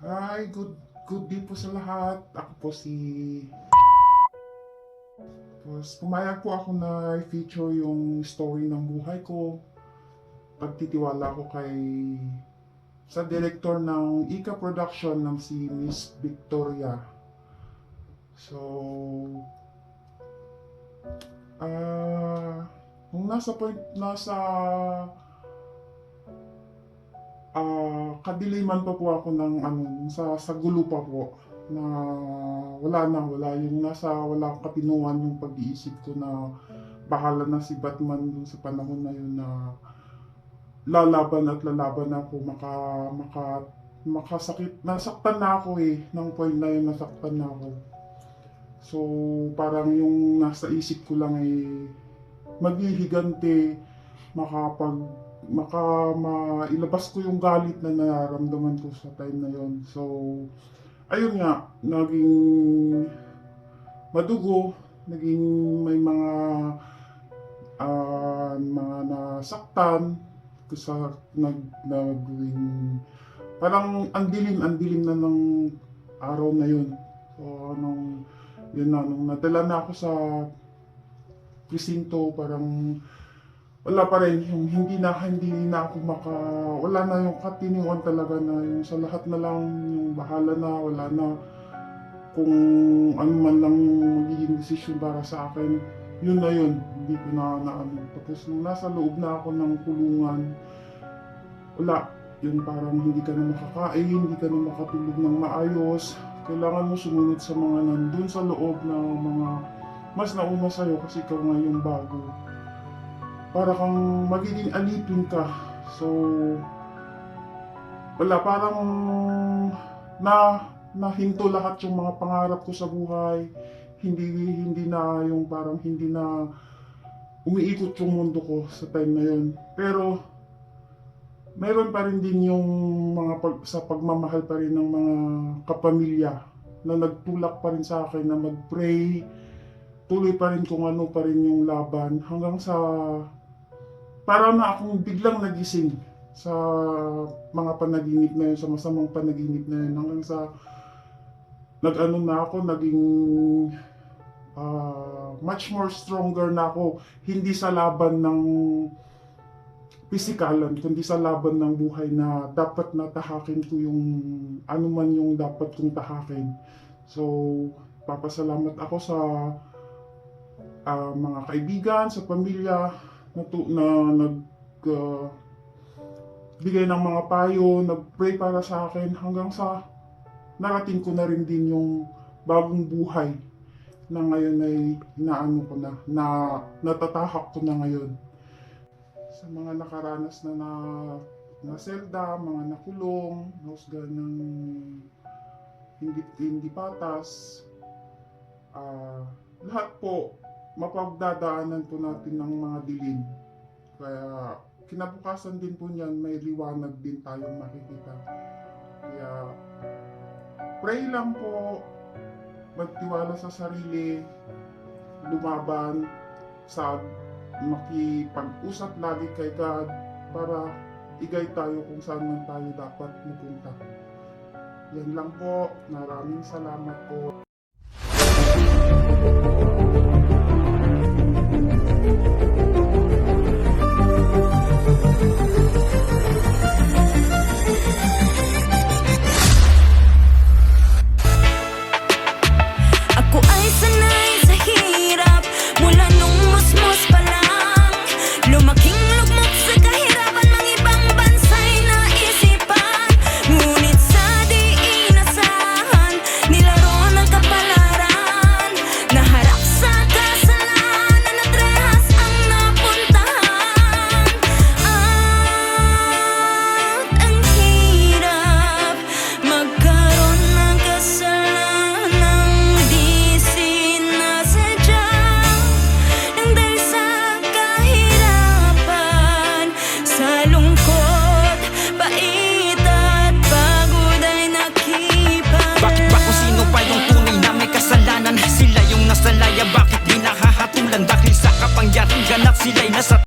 Hi, good day po sa lahat. Ako po si... Tapos, pumayag po ako na i-feature yung story ng buhay ko. Pagtitiwala ko sa director ng Ika Production ng si Miss Victoria. So, nung kadiliman pa po ako ng sa gulo pa po na wala wala akong katinuan yung pag-iisip ko na bahala na si Batman dun sa panahon na yun na lalaban ako makasakit, nasaktan na ako ng point na yun, nasaktan na ako. So parang yung nasa isip ko lang maghihigante, mailabas ko yung galit na nararamdaman ko sa time na yon. So, ayun nga, naging madugo, naging may mga nasaktan, naging, parang ang dilim na ng araw na yun. So, nung nadala na ako sa presinto, parang wala pa rin, yung hindi na ako wala na yung katiniwan talaga na yung sa lahat na lang, yung bahala na, wala na kung ano man lang yung magiging desisyon para sa akin, yun na yun, hindi ko na Tapos nung nasa loob na ako ng kulungan, wala, yun parang hindi ka na makakain, hindi ka na makatulog ng maayos, kailangan mo sumunod sa mga nandun sa loob na mga mas nauna sa'yo kasi ikaw nga yung bago. Para kang magiging alipin ka. So, wala, parang nahinto lahat yung mga pangarap ko sa buhay. Hindi na yung parang hindi na umiikot yung mundo ko sa time na yun. Pero, meron pa rin din yung sa pagmamahal pa rin ng mga kapamilya na nagtulak pa rin sa akin na mag-pray, tuloy pa rin kung ano pa rin yung laban hanggang sa parang na akong biglang nagising sa mga panaginip na yun, sa masamang panaginip na yun, hanggang sa naging much more stronger na ako, hindi sa laban ng pisikalan, kundi sa laban ng buhay na dapat na tahakin ko yung ano man yung dapat kong tahakin. So, papasalamat ako sa mga kaibigan, sa pamilya na bigay ng mga payo, nag-pray para sa akin hanggang sa narating ko na rin din yung bagong buhay na ngayon ay natatahak ko na ngayon. Sa mga nakaranas na selda, mga nakulong, nahusgahan ng hindi patas, lahat po mapagdadaanan po natin ng mga dilim. Kaya kinabukasan din po niyan, may liwanag din tayong makikita. Kaya pray lang po, magtiwala sa sarili, lumaban, makipag-usap lagi kay God para igay tayo kung saan man tayo dapat mapunta. Yan lang po, maraming salamat po.